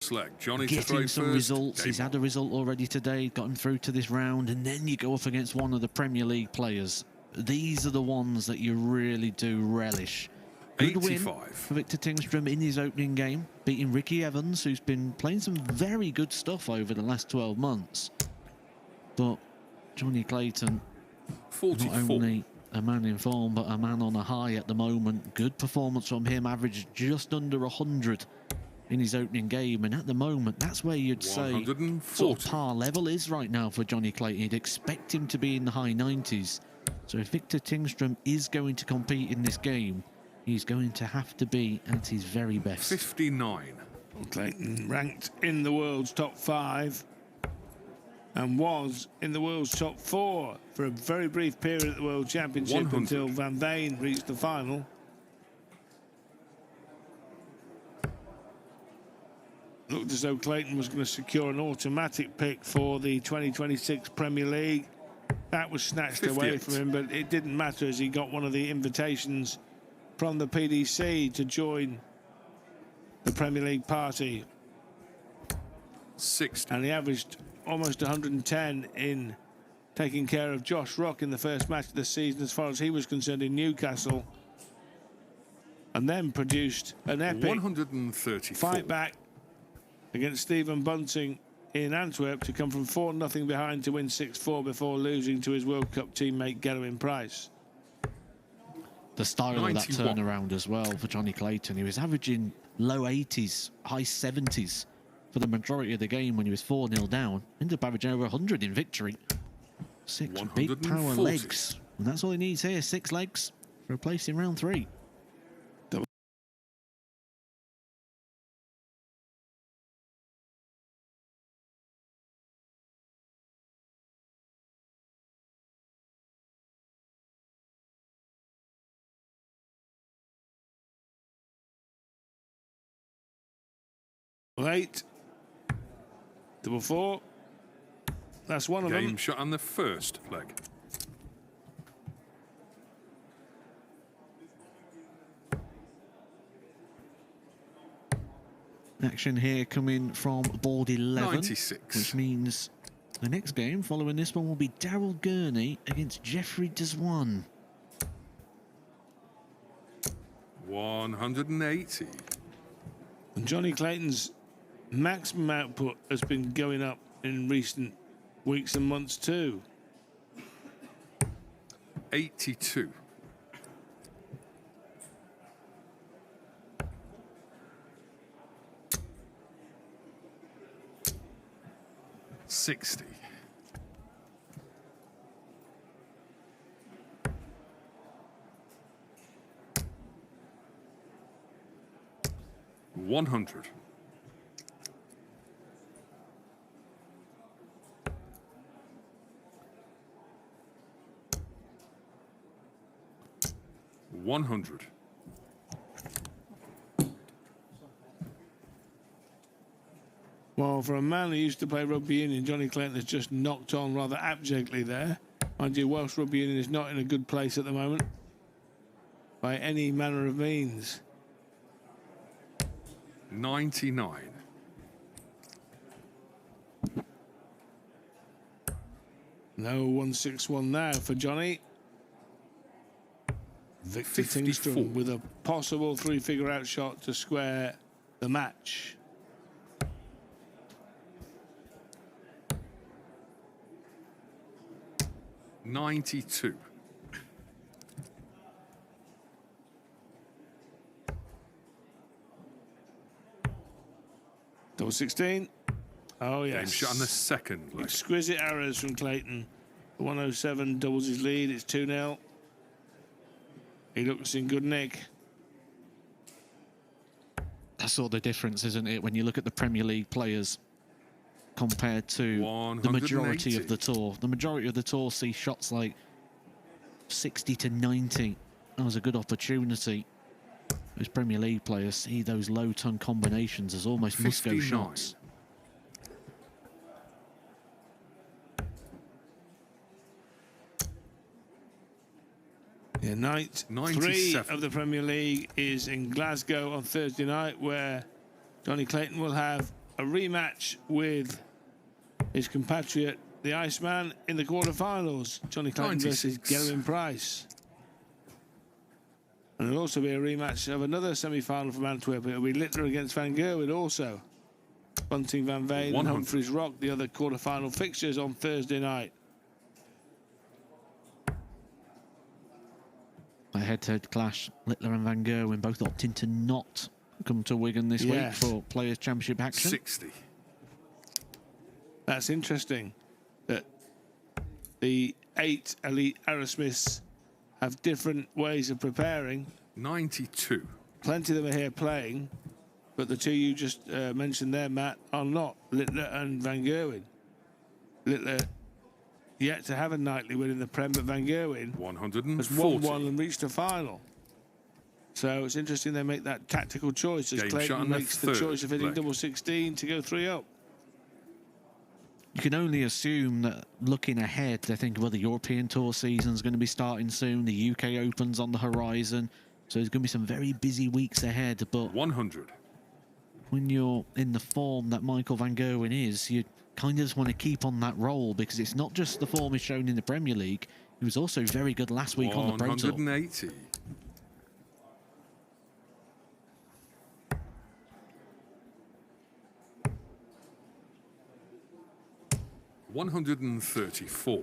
first leg. Jonny to getting throw some first. results. He's had a result already today, got him through to this round, and then you go up against one of the Premier League players. These are the ones that you really do relish. Good 85. win for Viktor Tingstrom in his opening game, beating Ricky Evans, who's been playing some very good stuff over the last 12 months. But Jonny Clayton, 44. not only a man in form, but a man on a high at the moment. Good performance from him, averaged just under 100 in his opening game. And at the moment, that's where you'd say sort of par level is right now for Jonny Clayton. You'd expect him to be in the high 90s. So if Viktor Tingstrom is going to compete in this game, he's going to have to be at his very best. 59. Clayton ranked in the world's top 5 and was in the world's top 4 for a very brief period at the World Championship 100. until Van Veen reached the final. Looked as though Clayton was going to secure an automatic pick for the 2026 Premier League. That was snatched 58. away from him, but it didn't matter as he got one of the invitations from the PDC to join the Premier League party. 60. And he averaged almost 110 in taking care of Josh Rock in the first match of the season as far as he was concerned in Newcastle, and then produced an epic 134. fight back against Stephen Bunting in Antwerp to come from 4-0 behind to win 6-4 before losing to his World Cup teammate Gerwyn Price. The style 91. of that turnaround as well for Jonny Clayton. He was averaging low 80s, high 70s for the majority of the game when he was 4-0 down. Ended up averaging over 100 in victory. 6 big power 140. legs. And that's all he needs here, 6 legs for a place in round 3. Eight, double 4. That's one of them. Game shot on the first leg. Action here coming from board 11. 96. Which means the next game following this one will be Daryl Gurney against Jeffrey Deswan. 180. And Jonny Clayton's maximum output has been going up in recent weeks and months too. 82. 60. 100. 100. Well, for a man who used to play rugby union, Jonny Clayton has just knocked on rather abjectly there. Mind you, Welsh rugby union is not in a good place at the moment by any manner of means. 99. No 161 now for Jonny. Viktor 54. Tingstrom with a possible 3-figure outshot to square the match. $92. Double 16. Oh, yes. Game shot on the second leg. Exquisite arrows from Clayton. 107 doubles his lead. It's 2-0. He looks in good nick. That's sort of the difference, isn't it, when you look at the Premier League players compared to the majority of the tour. The majority of the tour see shots like 60 to 90. That was a good opportunity. Those Premier League players see those low ton combinations as almost must-go shots. Yeah, night 97. 3 of the Premier League is in Glasgow on Thursday night, where Jonny Clayton will have a rematch with his compatriot, the Iceman, in the quarterfinals. Jonny Clayton versus 96. Gerwyn Price. And there'll also be a rematch of another semi-final from Antwerp. It'll be Littler against Van Gerwen also. Bunting, Van Veen and 100. Humphries Rock, the other quarterfinal fixtures on Thursday night. A head-to-head clash. Littler and Van Gerwen both opting to not come to Wigan this week for Players' Championship action. 60. That's interesting that the 8 elite Aerosmiths have different ways of preparing. 92. Plenty of them are here playing, but the two you just mentioned there, Matt, are not, Littler and Van Gerwen. Littler yet to have a nightly win in the Prem, but Van Gerwen 140. has won one and reached a final. So it's interesting they make that tactical choice as Game shot Clayton on the makes the third choice of hitting leg. double 16 to go 3 up. You can only assume that looking ahead, they think, well, the European Tour season's going to be starting soon. The UK Open's on the horizon. So there's going to be some very busy weeks ahead. But 100. when you're in the form that Michael Van Gerwen is, you kind of just want to keep on that roll, because it's not just the form he's shown in the Premier League. He was also very good last week on the Pro Tour. 180. 134.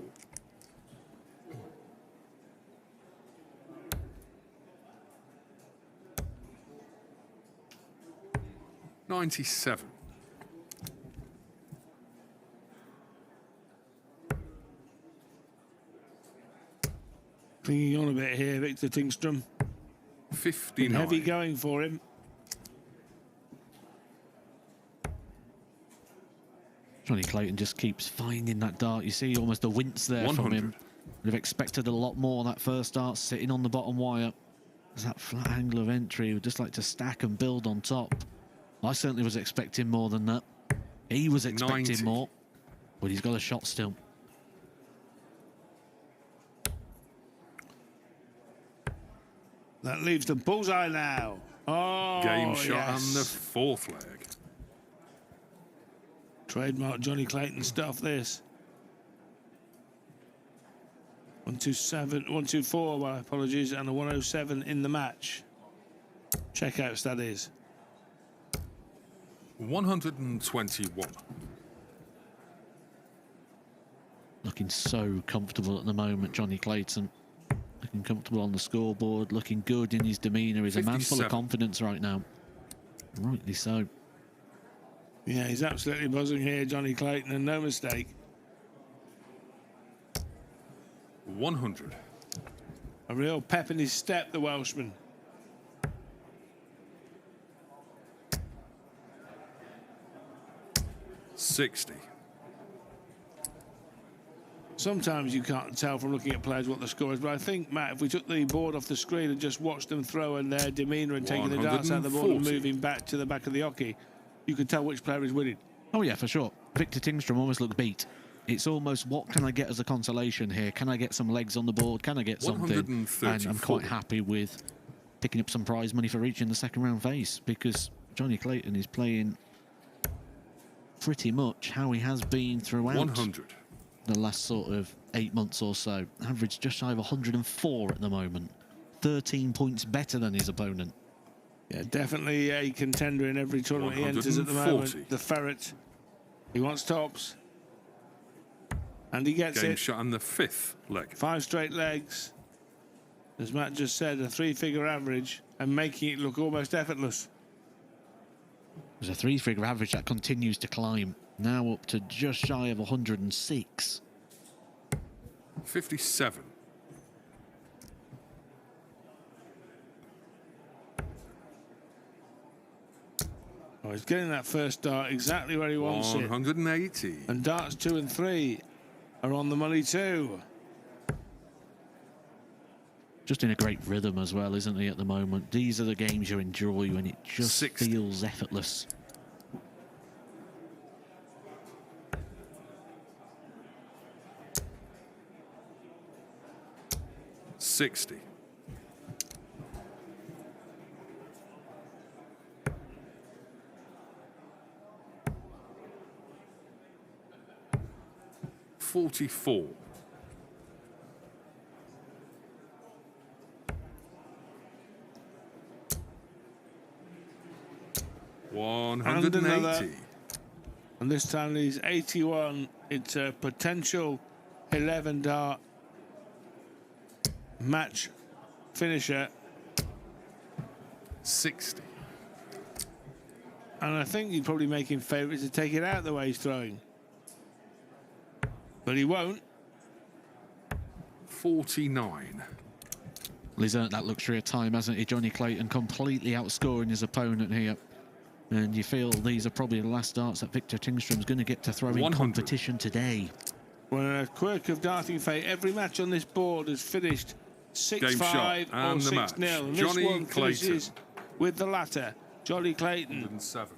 97. Clinging on a bit here, Viktor Tingstrom. 59. Heavy going for him. Jonny Clayton just keeps finding that dart. You see almost a wince there from 100. him. Would have expected a lot more on that first start, sitting on the bottom wire. There's that flat angle of entry. Would just like to stack and build on top. I certainly was expecting more than that. He was expecting 90. more, but he's got a shot still. That leaves the bullseye now. Oh, Game shot yes. on the fourth leg. Trademark Jonny Clayton stuff, this. 127, 124, my apologies, and a 107 in the match. Checkouts, that is. 121. Looking so comfortable at the moment, Jonny Clayton. Looking comfortable on the scoreboard, looking good in his demeanour. He's a man full of 57. confidence right now. Rightly so. Yeah, he's absolutely buzzing here, Jonny Clayton, and no mistake. 100. A real pep in his step, the Welshman. $60. Sometimes you can't tell from looking at players what the score is, but I think, Matt, if we took the board off the screen and just watched them throw and their demeanour and taking the darts out of the board and 140. moving back to the back of the hockey, you could tell which player is winning. Oh yeah, for sure. Viktor Tingstrom almost looked beat. It's almost, what can I get as a consolation here? Can I get some legs on the board? Can I get something? And I'm quite happy with picking up some prize money for reaching the second round phase, because Jonny Clayton is playing pretty much how he has been throughout 100. the last sort of 8 months or so. Average just shy of 104 at the moment. 13 points better than his opponent. Yeah, definitely a contender in every tournament he enters at the 140. moment. The Ferret. He wants tops. And he gets Game it. shot on the fifth leg. 5 straight legs. As Matt just said, a 3-figure average and making it look almost effortless. There's a 3-figure average that continues to climb. Now up to just shy of 106. 57. Oh, he's getting that first dart exactly where he wants it. 180. And darts 2 and 3 are on the money too. Just in a great rhythm as well, isn't he, at the moment? These are the games you enjoy when it just 60. feels effortless. $60. 144. 180. And this time he's 81. It's a potential 11 dart match finisher. 60. And I think you'd probably make him favourite to take it out the way he's throwing. But he won't. 49. Well, he's earned that luxury of time, hasn't he, Jonny Clayton, completely outscoring his opponent here. And you feel these are probably the last darts that Viktor Tingstrom's going to get to throw in 100. competition today. Well, a quirk of darting fate, every match on this board has finished 6-5 or 6-0. And this Jonny one Clayton. finishes with the latter, Jonny Clayton. 107.